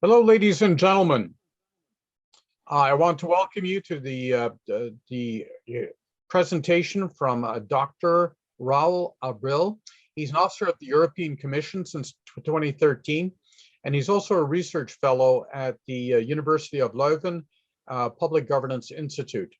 Hello, ladies and gentlemen. I want to welcome you to the presentation from Dr. Raul Abril. He's an officer at the European Commission since 2013, and he's also a research fellow at the University of Leuven Public Governance Institute.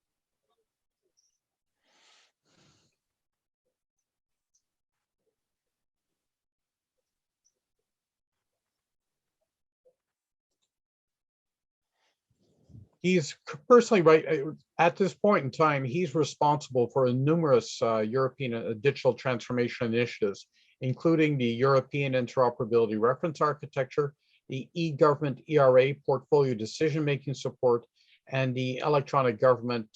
He's personally, right at this point in time, he's responsible for numerous European digital transformation initiatives, including the European Interoperability Reference Architecture, the eGovernment ERA portfolio decision-making support, and the electronic government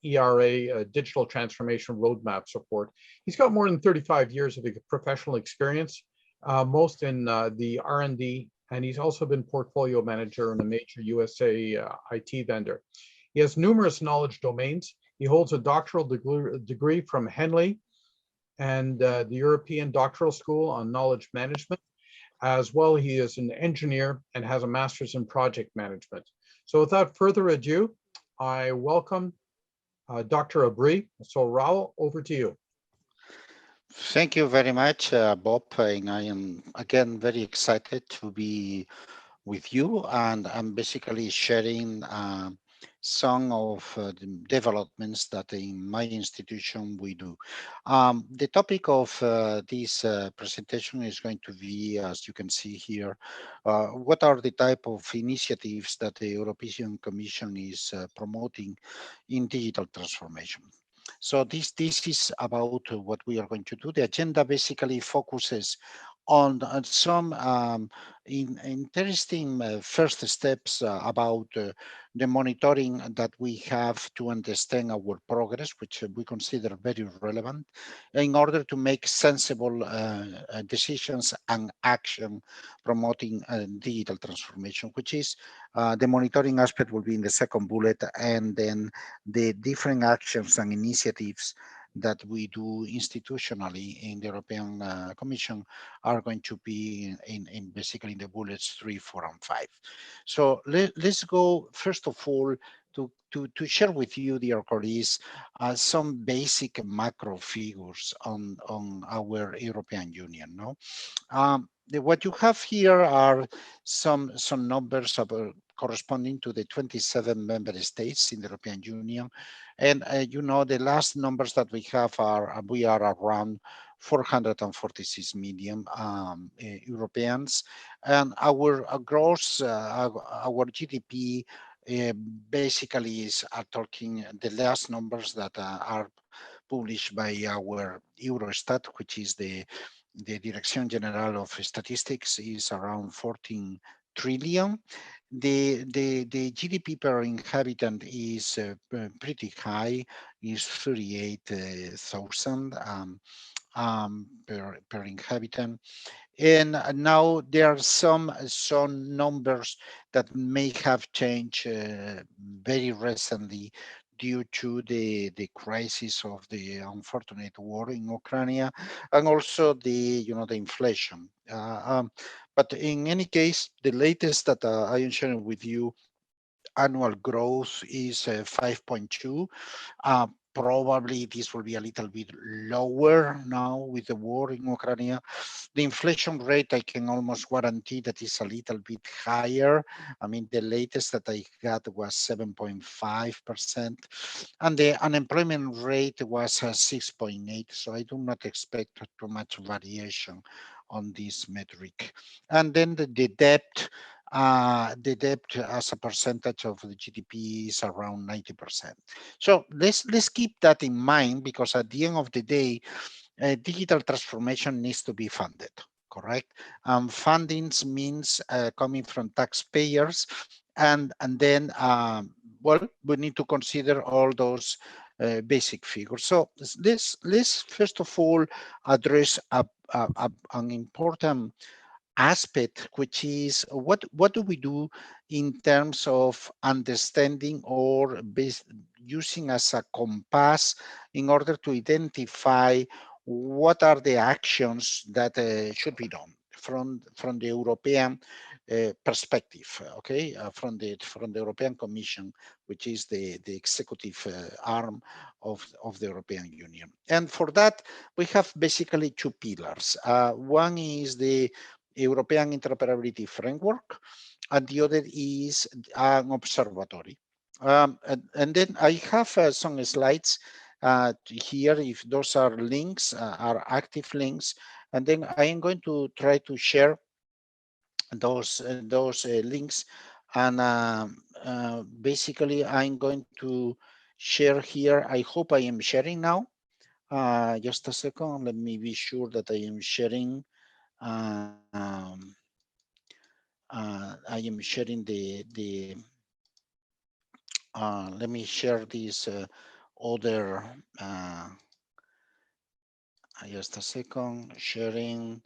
ERA digital transformation roadmap support. He's got more than 35 years of professional experience, most in the R&D, and he's also been portfolio manager in a major USA IT vendor. He has numerous knowledge domains. He holds a doctoral degree from Henley and the European Doctoral School on Knowledge Management. As well, he is an engineer and has a master's in project management. So without further ado, I welcome Dr. Abril. So Raul, over to you. Thank you very much, Bob. And I am again very excited to be with you, and I'm basically sharing some of the developments that in my institution we do. The topic of this presentation is going to be, as you can see here, what are the type of initiatives that the European Commission is promoting in digital transformation. So this is about what we are going to do. The agenda basically focuses on some interesting first steps about the monitoring that we have to understand our progress, which we consider very relevant, in order to make sensible decisions and action promoting digital transformation, which is the monitoring aspect will be in the second bullet, and then the different actions and initiatives that we do institutionally in the European Commission are going to be in basically in the bullets 3, 4, and 5. So let's go first of all to share with you, dear colleagues, some basic macro figures on our European Union. No, what you have here are some numbers about corresponding to the 27 member states in the European Union. And you know, the last numbers that we have are, we are around 446 million Europeans. And our gross, our GDP basically is talking the last numbers that are published by our Eurostat, which is the Direction General of Statistics, is around 14 trillion. The GDP per inhabitant is pretty high, is 38,000 per inhabitant. And now there are some numbers that may have changed very recently due to the crisis of the unfortunate war in Ukraine, and also the inflation. But in any case, the latest that I am sharing with you, annual growth is 5.2. Probably this will be a little bit lower now with the war in Ukraine. The inflation rate, I can almost guarantee that is a little bit higher. I mean, the latest that I got was 7.5%, and the unemployment rate was 6.8. So I do not expect too much variation on this metric. And then the debt as a percentage of the GDP is around 90%. So let's keep that in mind, because at the end of the day, digital transformation needs to be funded, correct? Fundings means coming from taxpayers, and then well, we need to consider all those basic figures. So let's first of all address an important aspect, which is what do we do in terms of understanding or using as a compass in order to identify what are the actions that should be done from the European perspective, okay, from the European Commission, which is the executive arm of the European Union. And for that, we have basically two pillars. One is the European Interoperability Framework, and the other is an observatory. And then I have some slides here, if those are links, are active links, and then I am going to try to share those links, and basically I'm going to share here. I hope I am sharing now. Just a second, let me be sure that I am sharing. I am sharing let me share this other, just a second, sharing.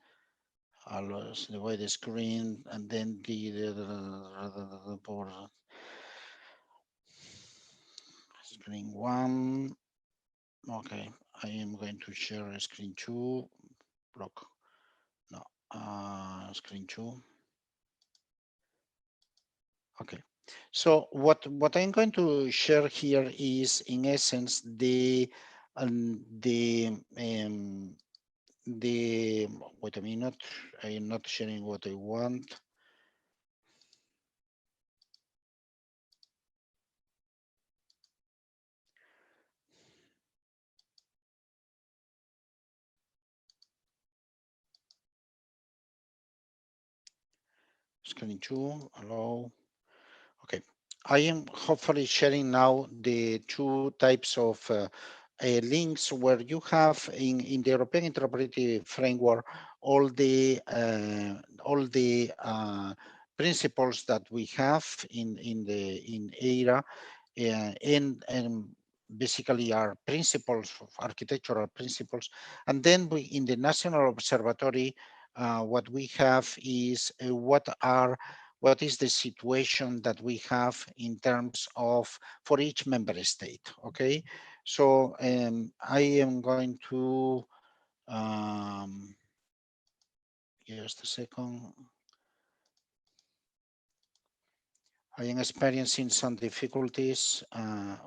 I'll divide the screen, and then the screen one. Okay, I am going to share screen two. Block. No, screen two. Okay. So what I'm going to share here is, in essence, the wait a minute, I am not sharing what I want. Screen two, allow. Okay, I am hopefully sharing now the two types of links where you have in the European Interoperability Framework all the principles that we have in EIRA, and basically are principles of architectural principles. And then we, in the National Observatory, what we have is what is the situation that we have in terms of for each member state. Okay, so I am going to just a second. I am experiencing some difficulties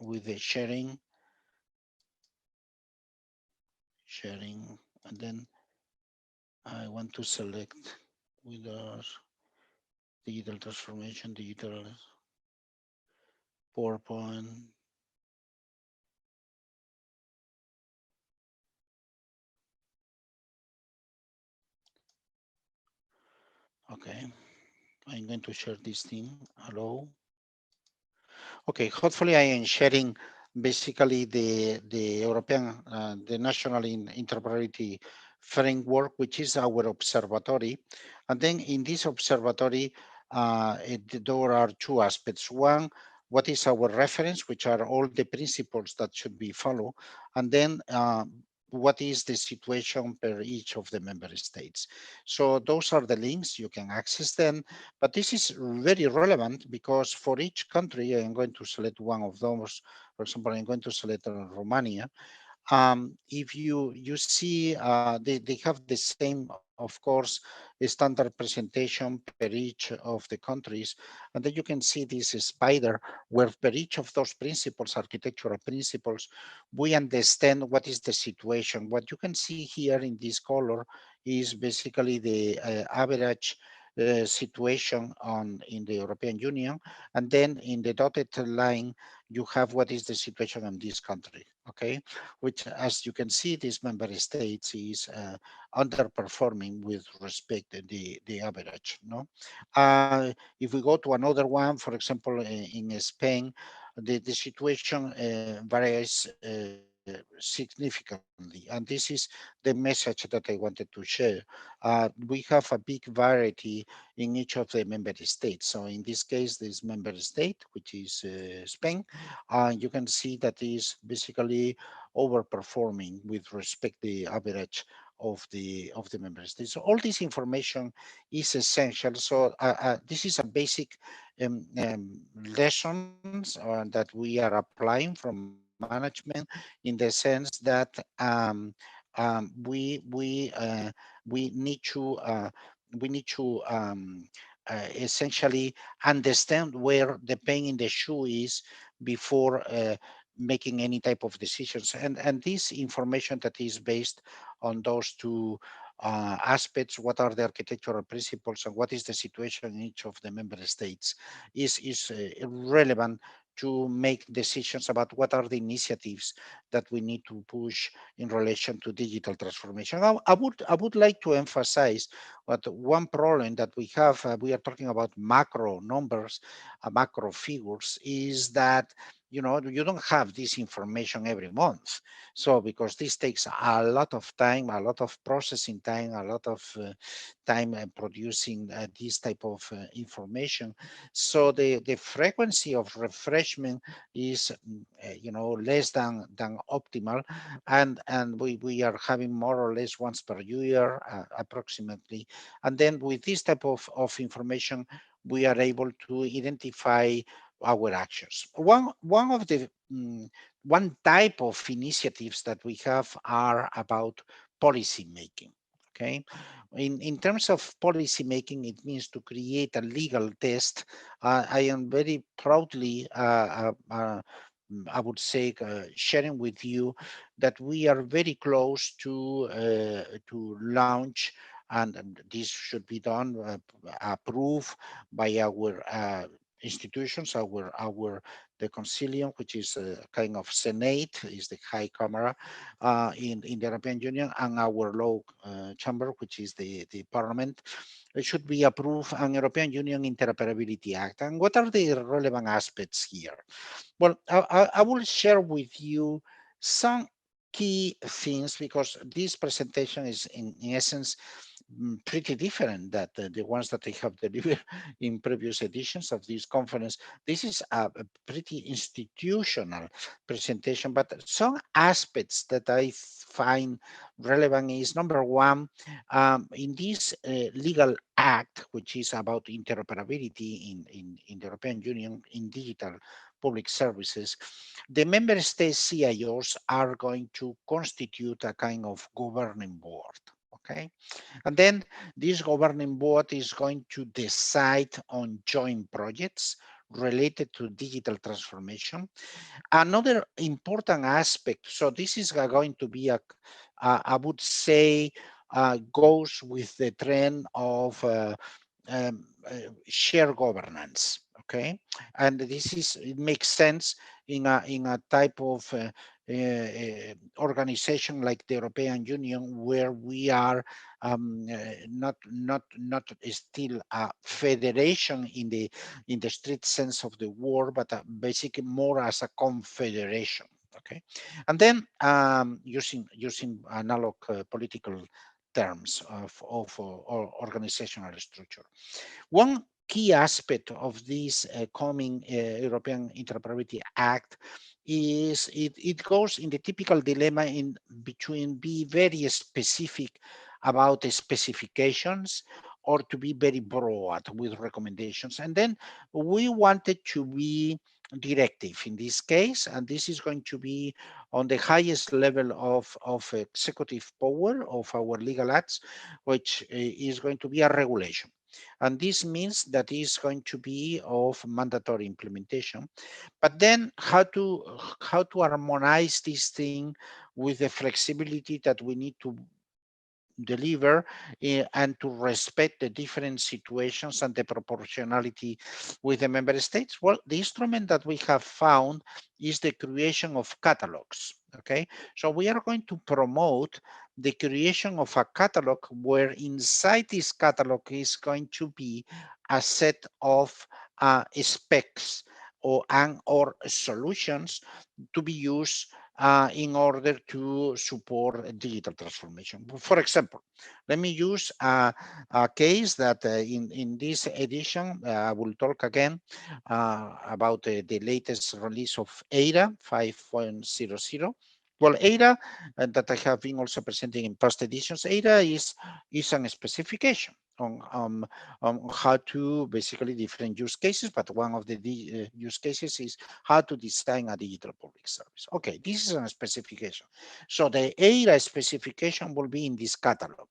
with the sharing, and then I want to select with our digital transformation, digital PowerPoint. Okay, I'm going to share this thing. Hello. Okay, hopefully I am sharing basically the European, the National Interoperability Framework, which is our observatory. And then in this observatory, there are two aspects. One, what is our reference, which are all the principles that should be followed. And then what is the situation per each of the member states. So those are the links, you can access them. But this is very relevant because for each country, I'm going to select one of those. For example, I'm going to select Romania. If you see, they have the same, of course, standard presentation per each of the countries. And then you can see this spider where per each of those principles, architectural principles, we understand what is the situation. What you can see here in this color is basically the average situation in the European Union. And then in the dotted line, you have what is the situation in this country, okay? Which, as you can see, this member states is underperforming with respect to the average, no? If we go to another one, for example, in Spain, the situation varies significantly. And this is the message that I wanted to share. We have a big variety in each of the member states. So in this case, this member state, which is Spain, you can see that is basically overperforming with respect to the average of the member states. So all this information is essential. So this is a basic lessons that we are applying from management, in the sense that we need to essentially understand where the pain in the shoe is before making any type of decisions. And this information that is based on those two aspects, what are the architectural principles and what is the situation in each of the member states, is relevant to make decisions about what are the initiatives that we need to push in relation to digital transformation. I would like to emphasize that one problem that we have, we are talking about macro numbers, macro figures, is that you don't have this information every month. So because this takes a lot of time, a lot of processing time, a lot of time producing this type of information. So the frequency of refreshment is less than optimal, and we are having more or less once per year approximately. And then with this type of information, we are able to identify our actions. One type of initiatives that we have are about policy making. Okay, in terms of policy making, it means to create a legal test. I am very proudly I would say sharing with you that we are very close to launch, and this should be done approved by our institutions, the Concilium, which is a kind of Senate, is the high camera in the European Union, and our low chamber, which is the Parliament. It should be approved an European Union Interoperability Act. And what are the relevant aspects here? Well, I will share with you some key things, because this presentation is in essence pretty different than the ones that I have delivered in previous editions of this conference. This is a pretty institutional presentation, but some aspects that I find relevant is, number one, in this legal act, which is about interoperability in the European Union in digital public services, the member state CIOs are going to constitute a kind of governing board. Okay, and then this governing board is going to decide on joint projects related to digital transformation. Another important aspect, so this is going to be I would say, goes with the trend of share governance. Okay, and it makes sense in a type of organization like the European Union, where we are not still a federation in the strict sense of the word, but basically more as a confederation. Okay, and then using analog political terms of organizational structure. One key aspect of this coming European Interoperability Act is it goes in the typical dilemma in between be very specific about the specifications or to be very broad with recommendations. And then we wanted to be directive in this case, and this is going to be on the highest level of executive power of our legal acts, which is going to be a regulation. And this means that is going to be of mandatory implementation. But then how to harmonize this thing with the flexibility that we need to deliver and to respect the different situations and the proportionality with the member states? Well, the instrument that we have found is the creation of catalogs. Okay, so we are going to promote the creation of a catalog where inside this catalog is going to be a set of specs or solutions to be used in order to support digital transformation. For example, let me use a case that in this edition, I will talk again about the latest release of EIRA 5.00. Well, EIRA, that I have been also presenting in past editions, EIRA is an specification. on how to basically different use cases, but one of the use cases is how to design a digital public service. Okay, this is a specification. So the EIRA specification will be in this catalog.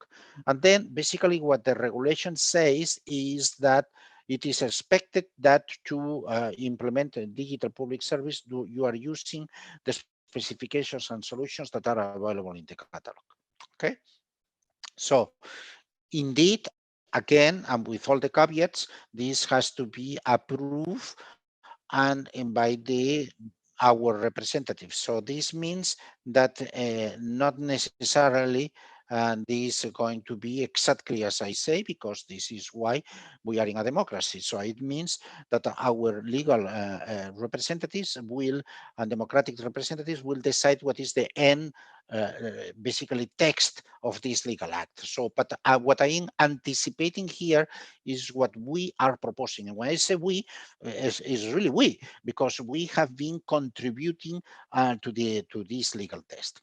And then basically what the regulation says is that it is expected that to implement a digital public service, you are using the specifications and solutions that are available in the catalog. Okay, so indeed, again, and with all the caveats, this has to be approved and by our representatives. So this means that not necessarily this is going to be exactly as I say, because this is why we are in a democracy. So it means that our legal representatives will, and democratic representatives will decide what is the end basically text of this legal act. So, but what I am anticipating here is what we are proposing. And when I say we, is really we, because we have been contributing to this legal test.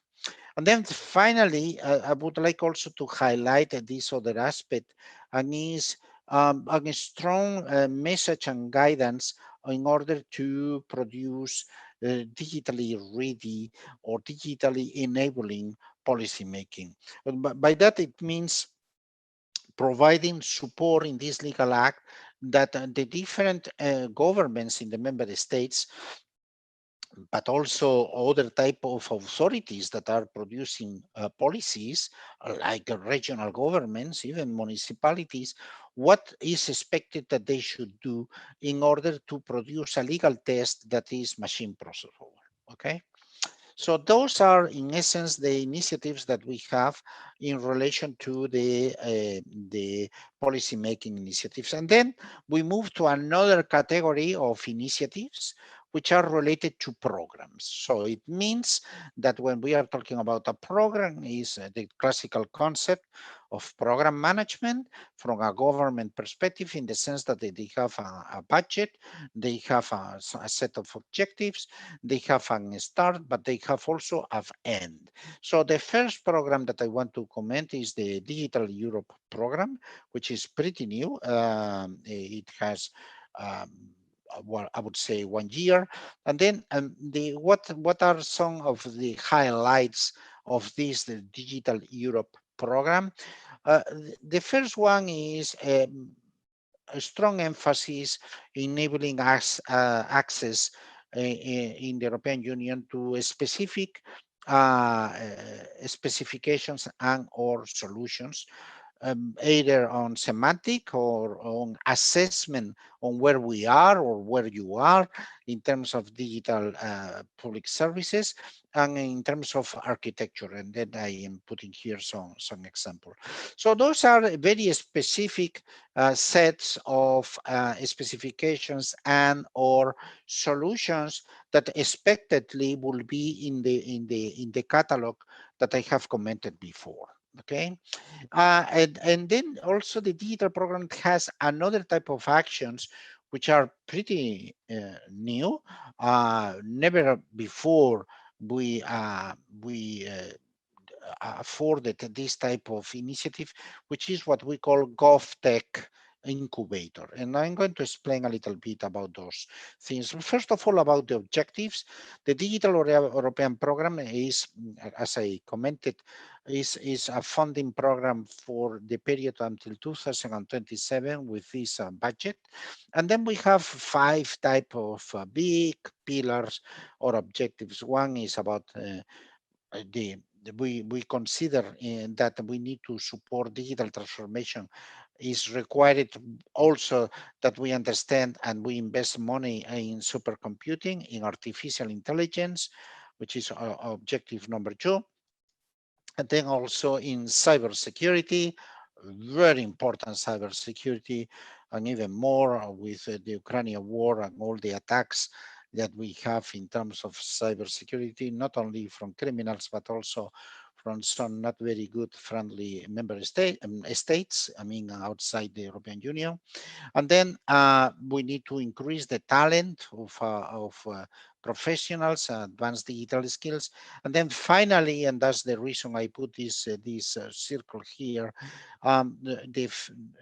And then finally, I would like also to highlight this other aspect, and is a strong message and guidance in order to produce digitally ready or digitally enabling policymaking. By that, it means providing support in this legal act that the different governments in the member states, but also other type of authorities that are producing policies, like regional governments, even municipalities, what is expected that they should do in order to produce a legal test that is machine processable. Okay. So those are, in essence, the initiatives that we have in relation to the policy making initiatives. And then we move to another category of initiatives which are related to programs. So it means that when we are talking about a program, is the classical concept of program management from a government perspective, in the sense that they have a budget, they have a set of objectives, they have an start, but they have also an end. So the first program that I want to comment is the Digital Europe program, which is pretty new. It has well, I would say 1 year. And then what are some of the highlights of this the Digital Europe program? The first one is a strong emphasis enabling us access in the European Union to specific specifications and or solutions, either on semantic or on assessment on where we are or where you are in terms of digital public services and in terms of architecture. And then I am putting here some example. So those are very specific sets of specifications and or solutions that expectedly will be in the catalog that I have commented before. Okay. And then also the digital program has another type of actions which are pretty new. Never before we afforded this type of initiative, which is what we call GovTech incubator. And I'm going to explain a little bit about those things. First of all, about the objectives. The Digital European Program is, as I commented, is a funding program for the period until 2027 with this budget. And then we have 5 type of big pillars or objectives. One is about we consider that we need to support digital transformation. Is required also that we understand and we invest money in supercomputing, in artificial intelligence, which is objective number 2. And then also in cybersecurity, very important cybersecurity, and even more with the Ukrainian war and all the attacks that we have in terms of cybersecurity, not only from criminals, but also from some not very good friendly member states, I mean, outside the European Union. And then we need to increase the talent of professionals, advanced digital skills. And then finally, and that's the reason I put this circle here, the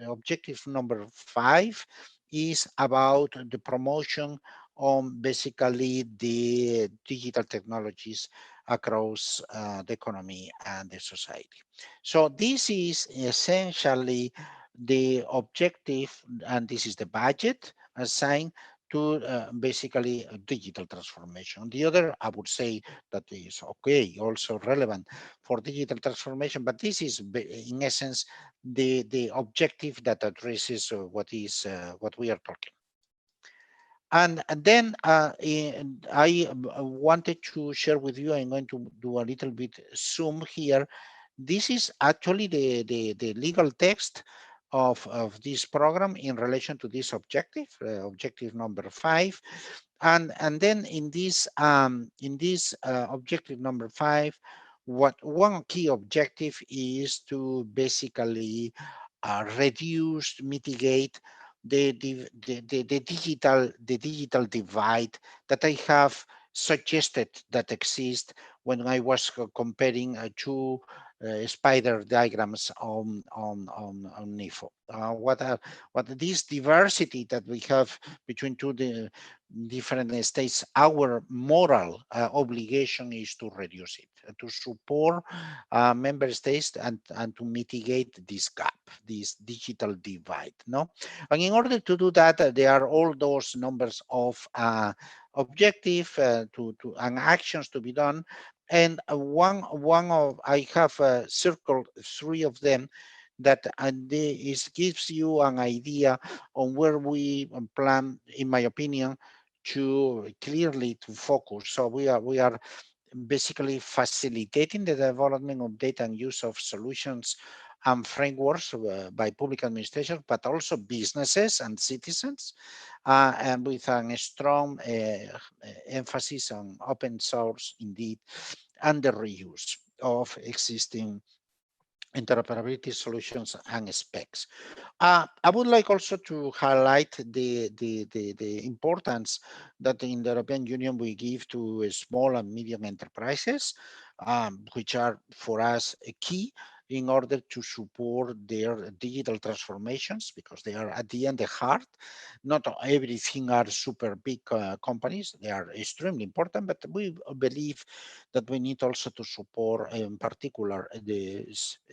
objective number 5 is about the promotion on basically the digital technologies across the economy and the society. So this is essentially the objective, and this is the budget assigned to basically digital transformation. The other, I would say, that is okay, also relevant for digital transformation, but this is in essence the objective that addresses what we are talking. And then I wanted to share with you, I'm going to do a little bit zoom here. This is actually the legal text of this program in relation to this objective, objective number 5. And then in this objective number 5, what one key objective is to basically reduce, mitigate the digital divide that I have suggested that exists when I was comparing two spider diagrams on NIFO. What this diversity that we have between the different states, our moral obligation is to reduce it, to support member states and to mitigate this gap, this digital divide. No, and in order to do that, there are all those numbers of objective and actions to be done. And one of I have circled 3 of them that gives you an idea on where we plan, in my opinion, to clearly to focus. So we are basically facilitating the development of data and use of solutions and frameworks by public administration, but also businesses and citizens, and with a strong emphasis on open source indeed, and the reuse of existing interoperability solutions and specs. I would like also to highlight the importance that in the European Union we give to small and medium enterprises, which are for us a key in order to support their digital transformations, because they are at the end the heart. Not everything are super big companies. They are extremely important, but we believe that we need also to support in particular the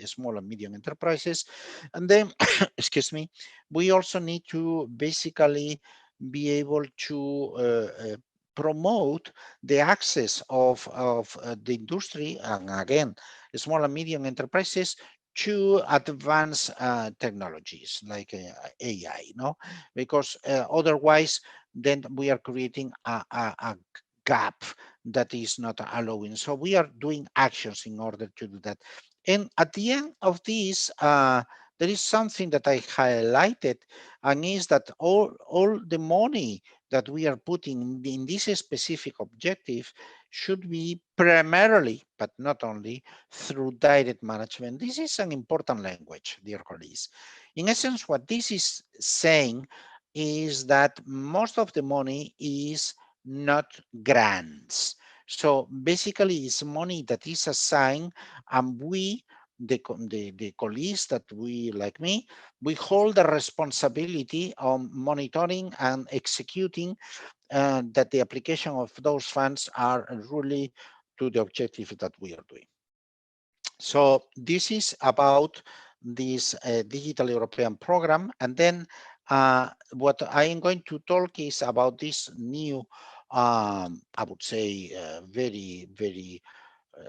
small and medium enterprises. And then excuse me, we also need to basically be able to promote the access of the industry, and again, small and medium enterprises, to advanced technologies like AI, no? Because otherwise, then we are creating a gap that is not allowing. So we are doing actions in order to do that. And at the end of this, there is something that I highlighted, and is that all the money that we are putting in this specific objective should be primarily, but not only, through direct management. This is an important language, dear colleagues. In essence, what this is saying is that most of the money is not grants. So basically, it's money that is assigned, and we, the colleagues that we, like me, we hold the responsibility on monitoring and executing that the application of those funds are really to the objective that we are doing. So this is about this Digital European program. And then what I am going to talk is about this new, I would say, very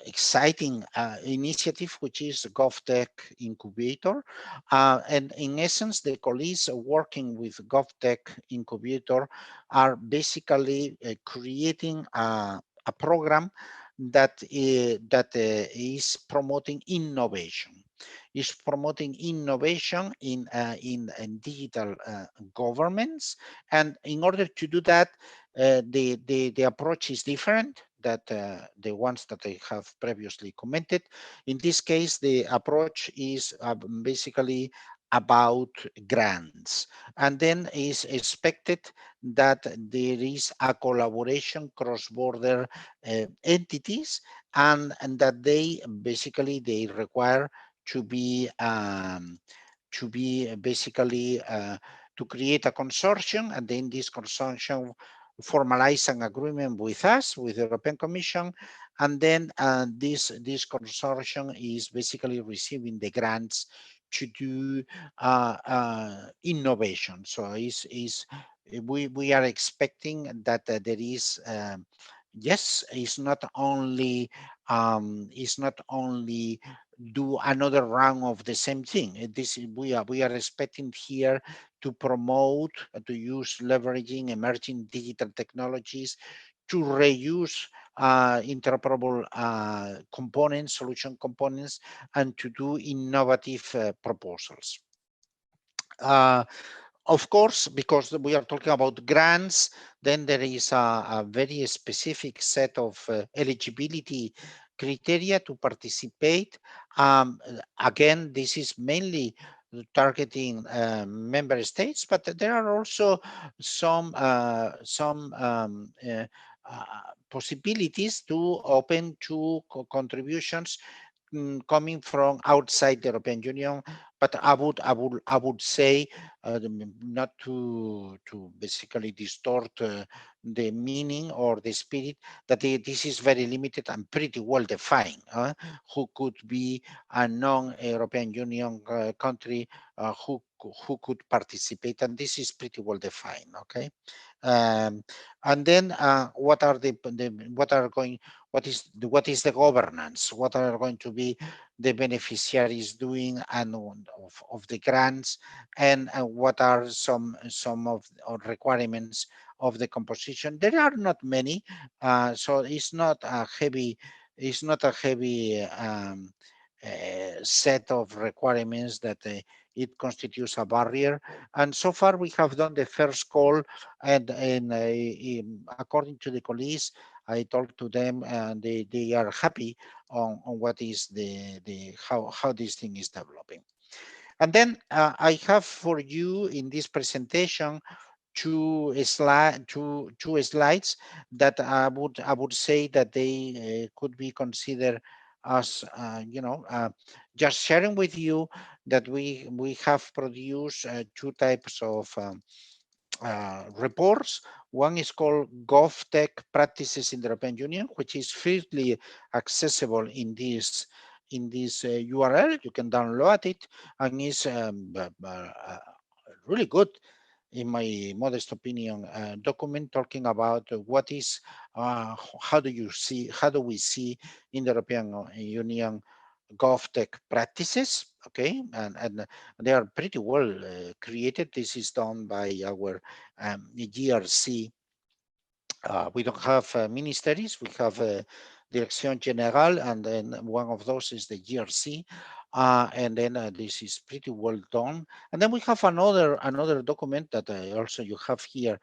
exciting initiative, which is GovTech Incubator. And in essence, the colleagues working with GovTech Incubator are basically creating a program that is promoting innovation. Is promoting innovation in digital governments, and in order to do that, the approach is different that the ones that I have previously commented. In this case, the approach is basically about grants, and then is expected that there is a collaboration cross-border entities, and that they basically they require to be basically to create a consortium, and then this consortium formalize an agreement with us, with the European Commission, and then this consortium is basically receiving the grants to do innovation. So we are expecting that there is yes, it's not only do another round of the same thing. This we are expecting here to promote, to use leveraging emerging digital technologies to reuse interoperable components, solution components, and to do innovative proposals. Of course, because we are talking about grants, then there is a very specific set of eligibility criteria to participate. Again, this is mainly targeting member states, but there are also some possibilities to open to contributions coming from outside the European Union. But I would say not to basically distort the meaning or the spirit, that this is very limited and pretty well defined. Who could be a non-European Union country who could participate, and this is pretty well defined. Okay. Um, and then what are what is the governance? What are going to be the beneficiaries doing and of the grants, and what are some of requirements of the composition? There are not many, so it's not a heavy set of requirements that it constitutes a barrier. And so far we have done the first call, and according to the colleagues, I talked to them, and they are happy on what is how this thing is developing. And then I have for you in this presentation two slides that I would say that they could be considered as just sharing with you that we have produced two types of reports. One is called GovTech Practices in the European Union, which is freely accessible in this URL. You can download it, and is really good, in my modest opinion, document talking about what is, how do we see in the European Union GovTech practices, okay, and they are pretty well created. This is done by our GRC. We don't have ministries, we have Direction General, and then one of those is the GRC, and then this is pretty well done. And then we have another document that also you have here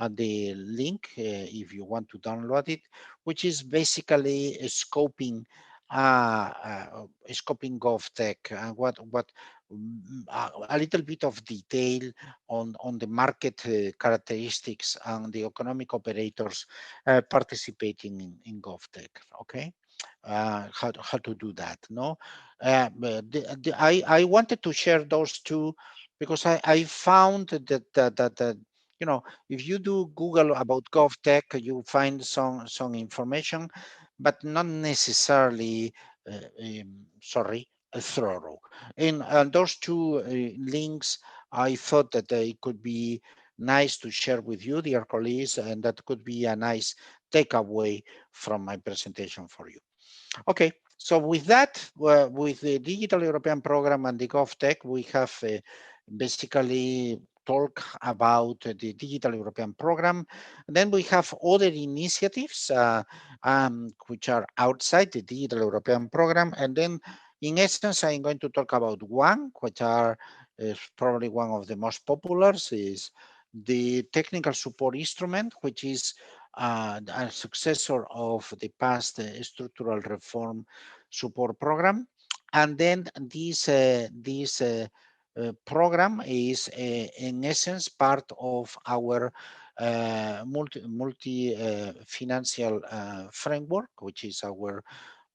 at the link if you want to download it, which is basically scoping GovTech, and what a little bit of detail on the market characteristics and the economic operators participating in GovTech. Okay, how to do that? No, I wanted to share those two because I found that if you do Google about GovTech, you find some information, but not necessarily thorough. In those two links, I thought that it could be nice to share with you, dear colleagues, and that could be a nice takeaway from my presentation for you. Okay, so with that, with the Digital European Program and the GovTech, we have basically talk about the Digital European Program. And then we have other initiatives which are outside the Digital European Program. And then in essence, I'm going to talk about one, which are probably one of the most popular, is the technical support instrument, which is a successor of the past structural reform support program. And then this program is in essence part of our multi financial framework, which is our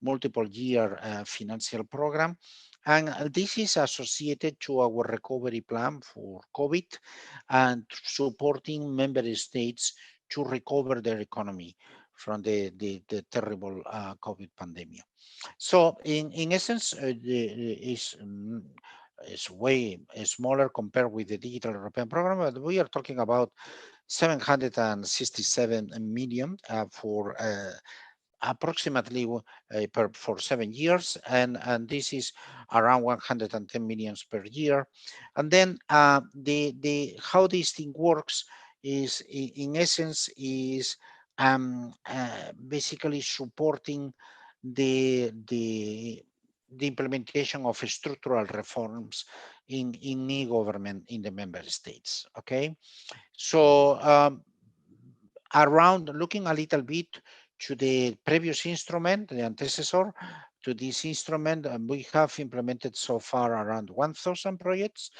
multiple year financial program. And this is associated to our recovery plan for COVID and supporting member states to recover their economy from the terrible COVID pandemic. So in essence, is way smaller compared with the Digital European Program, but we are talking about 767 million for approximately for 7 years, and this is around 110 millions per year. And then the how this thing works is in essence is basically supporting the the implementation of structural reforms in e-government in the member states. Okay, so around looking a little bit to the previous instrument, the antecessor to this instrument, we have implemented so far around 1,000 projects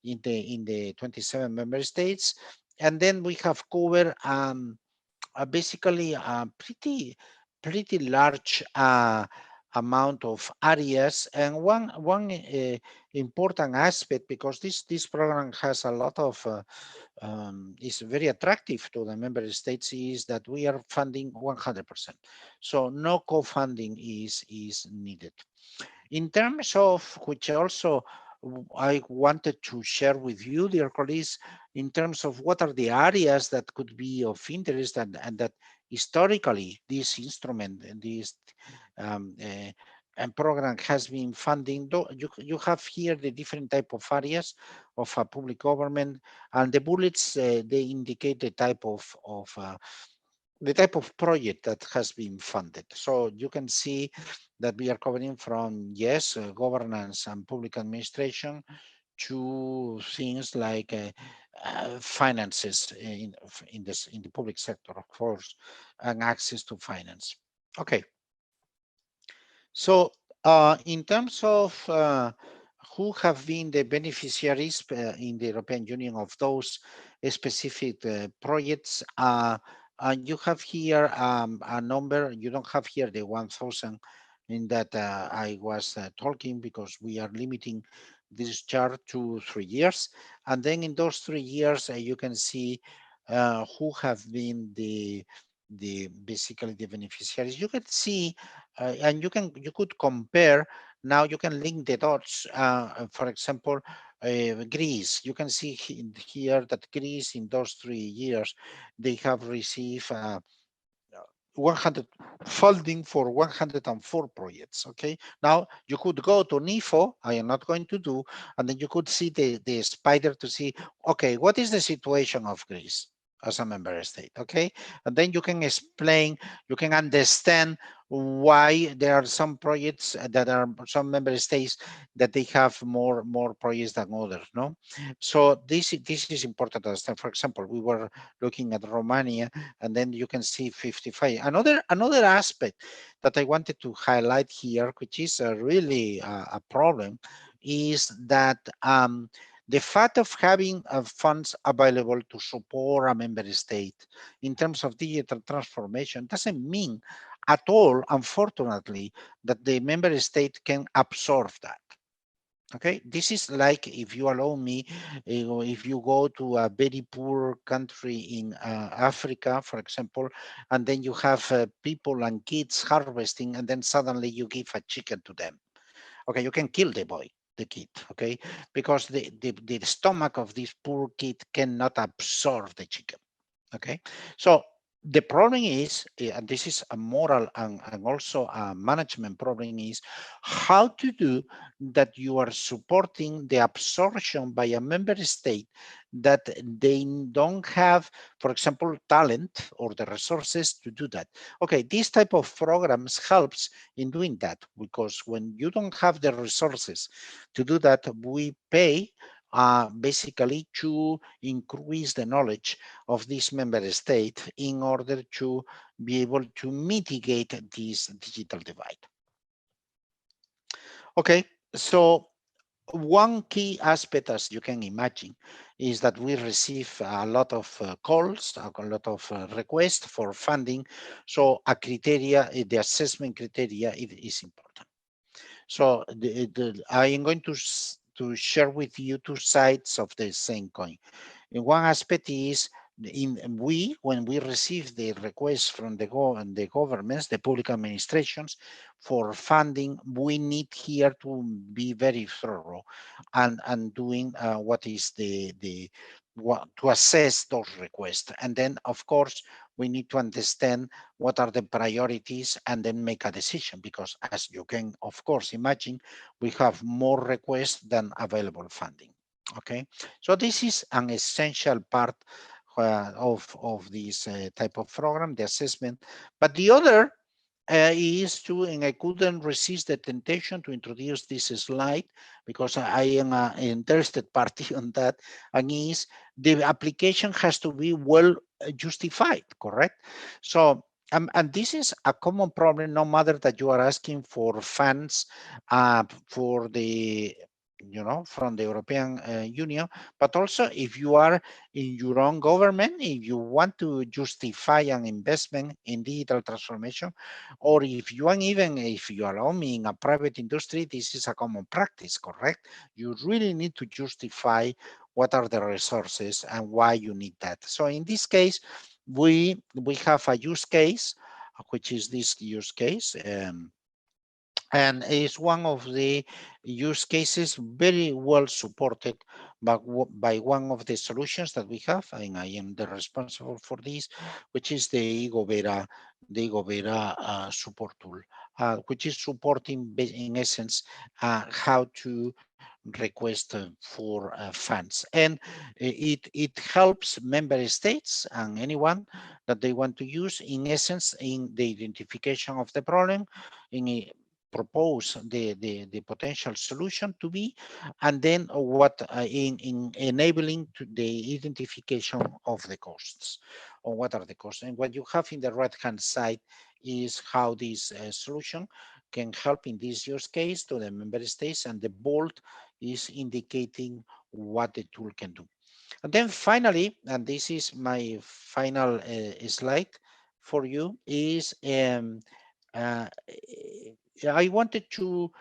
in the 27 member states, and then we have covered basically a pretty large amount of areas. And one important aspect, because this program has a lot of is very attractive to the member states, is that we are funding 100%. So no co-funding is needed. In terms of which also I wanted to share with you, dear colleagues, in terms of what are the areas that could be of interest, and that historically this instrument and this and program has been funding. You have here the different type of areas of public government, and the bullets they indicate the type of project that has been funded. So you can see that we are covering from, yes, governance and public administration, to things like finances in the public sector, of course, and access to finance. Okay. So in terms of who have been the beneficiaries in the European Union of those specific projects, you have here a number. You don't have here the 1,000 in that I was talking, because we are limiting this chart to 3 years. And then in those 3 years, you can see who have been the basically the beneficiaries. You can see and you could compare. Now you can link the dots. For example, Greece, you can see here that Greece in those 3 years, they have received 100 funding for 104 projects. Okay, now you could go to NIFO. I am not going to do, and then you could see the spider to see, okay, what is the situation of Greece as a member state? Okay, and then you can explain, you can understand why there are some projects that are some member states that they have more projects than others. No, so this is important to understand. For example, we were looking at Romania, and then you can see 55. Another aspect that I wanted to highlight here, which is really a problem, is that the fact of having funds available to support a member state in terms of digital transformation doesn't mean at all, unfortunately, that the member state can absorb that. Okay, this is like, if you allow me, if you go to a very poor country in Africa, for example, and then you have people and kids harvesting, and then suddenly you give a chicken to them. Okay, you can kill the kid, okay, because the stomach of this poor kid cannot absorb the chicken. Okay, so the problem is, and this is a moral and also a management problem, is how to do that you are supporting the absorption by a member state that they don't have, for example, talent or the resources to do that. Okay, this type of programs helps in doing that, because when you don't have the resources to do that, we pay basically to increase the knowledge of this member state in order to be able to mitigate this digital divide. Okay, so one key aspect, as you can imagine, is that we receive a lot of calls, a lot of requests for funding. So a criteria, the assessment criteria, it is important. So I am going to share with you two sides of the same coin. And one aspect is when we receive the requests from the governments, the public administrations for funding, we need here to be very thorough and doing what is to assess those requests. And then, of course, we need to understand what are the priorities and then make a decision, because as you can, of course, imagine, we have more requests than available funding. Okay, so this is an essential part of this type of program, the assessment. But the other is to, and I couldn't resist the temptation to introduce this slide because I am an interested party on that, and is the application has to be well justified, correct? So, and this is a common problem, no matter that you are asking for funds for the from the European Union, but also if you are in your own government, if you want to justify an investment in digital transformation, or if you want, even if you allow me, in a private industry, this is a common practice, correct? You really need to justify what are the resources and why you need that. So in this case, we have a use case, which is this use case. And is one of the use cases very well supported by one of the solutions that we have, and I am the responsible for this, which is the eGovERA support tool, which is supporting in essence how to request for funds, and it helps member states and anyone that they want to use, in essence, in the identification of the problem, in propose the potential solution to be, and then what in enabling to the identification of the costs, or what are the costs. And what you have in the right hand side is how this solution can help in this use case to the member states, and the bold is indicating what the tool can do. And then finally, and this is my final slide for you, is uh, I wanted to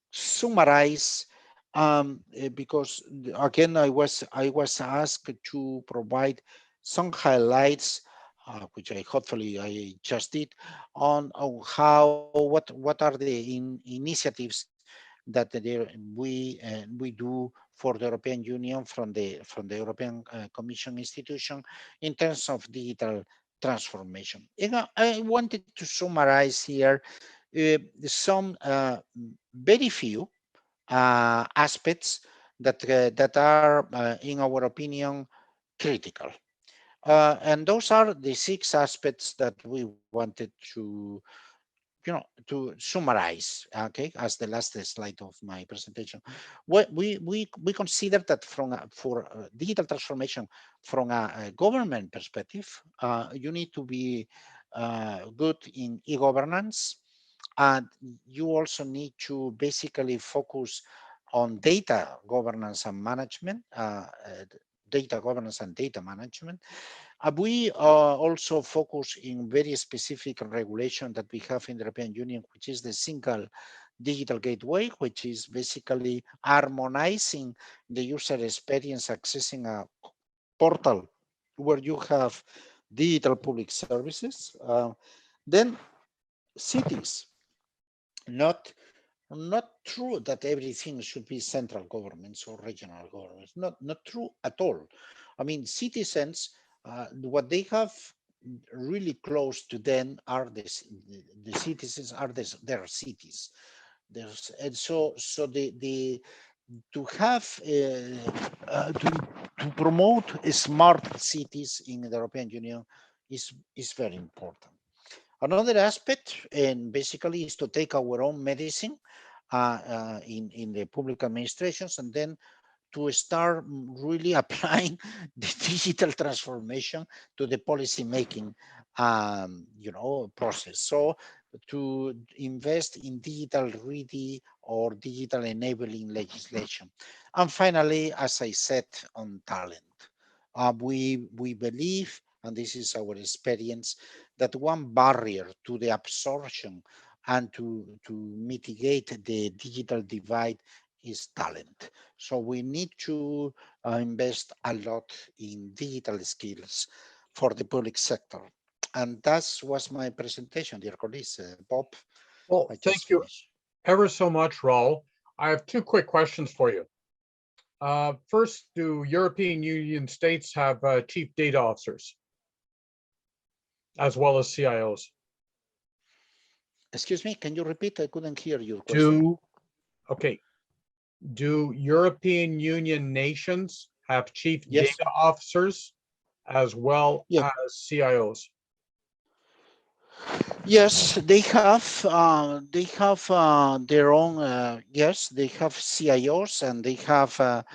summarize, because again I was asked to provide some highlights, which I hopefully I just did, on how what are the initiatives that we do for the European Union from the European Commission institution in terms of digital transformation. And I wanted to summarize here some very few aspects that are, in our opinion, critical. And those are the 6 aspects that we wanted to to summarize, okay, as the last slide of my presentation. We consider that for digital transformation from a government perspective, you need to be good in e-governance, and you also need to basically focus on data governance and management, data governance and data management. We also focus in very specific regulation that we have in the European Union, which is the single digital gateway, which is basically harmonizing the user experience accessing a portal where you have digital public services. Then cities, not true that everything should be central governments or regional governments. Not true at all. I mean, citizens, what they have really close to them are the citizens are their cities. And so the to have to promote smart cities in the European Union is very important. Another aspect, and basically, is to take our own medicine in the public administrations, and then to start really applying the digital transformation to the policy making, process. So to invest in digital ready or digital enabling legislation. And finally, as I said, on talent, we believe, and this is our experience, that one barrier to the absorption and to mitigate the digital divide is talent. So we need to invest a lot in digital skills for the public sector. And that was my presentation, dear colleagues. Bob, Well, I just thank you finished. ever so much, Raul. I have two quick questions for you. First, do European Union states have chief data officers as well as CIOs? Excuse me, can you repeat? I couldn't hear your question. Do European Union nations have chief Yes. data officers as well Yeah. as CIOs? Yes, they have. They have their own. Yes, they have CIOs and they have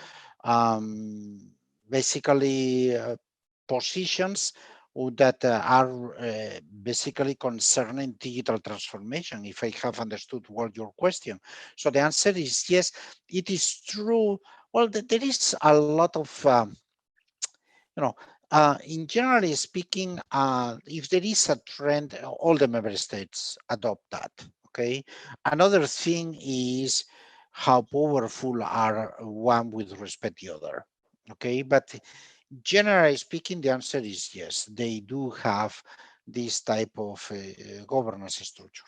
basically positions that are basically concerning digital transformation, if I have understood well your question. So the answer is yes, it is true. Well, there is a lot of, in generally speaking, if there is a trend, all the member states adopt that, okay? Another thing is how powerful are one with respect to the other, okay? But generally speaking, the answer is yes, they do have this type of governance structure.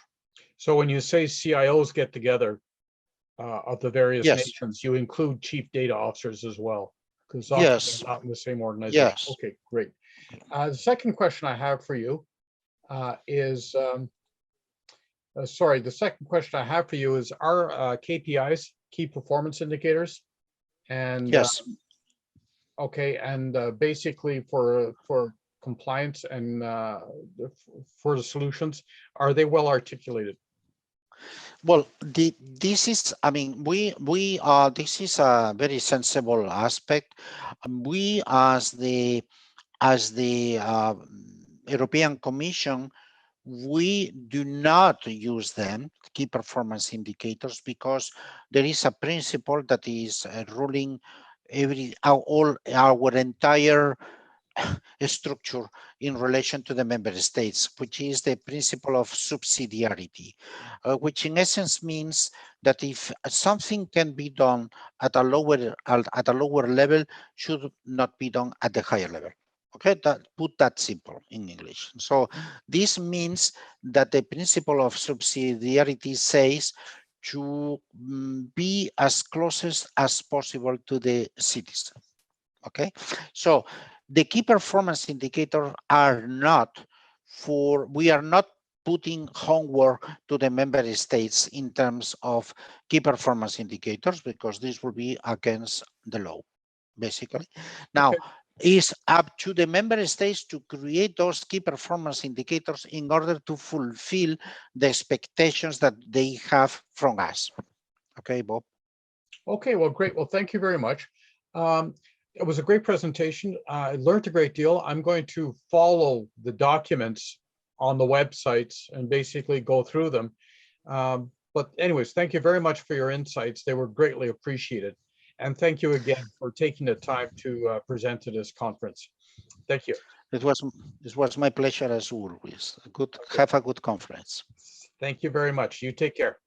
So when you say CIOs get together of the various Yes, nations, you include chief data officers as well, because often they're yes, not in the same organization. yes, Okay, great. The second question I have for you is, sorry, the second question I have for you is, are KPIs, key performance indicators, and yes. okay, and basically for compliance and for the solutions, are they well articulated? Well, this is, I mean, this is a very sensible aspect. We, as the European Commission, we do not use them, key performance indicators, because there is a principle that is ruling all our entire structure in relation to the member states, which is the principle of subsidiarity, which in essence means that if something can be done at a lower level, should not be done at the higher level. Okay, put that simple in English. So this means that the principle of subsidiarity says to be as closest as possible to the citizen. Okay, so the key performance indicators are not we are not putting homework to the member states in terms of key performance indicators, because this will be against the law, basically. Now, Okay. it's up to the member states to create those key performance indicators in order to fulfill the expectations that they have from us. Okay, Bob? Okay, well, great. Well, thank you very much. It was a great presentation. I learned a great deal. I'm going to follow the documents on the websites and basically go through them. But anyways, thank you very much for your insights. They were greatly appreciated. And thank you again for taking the time to present to this conference. Thank you. It was my pleasure as always. Okay. Have a good conference. Thank you very much. You take care.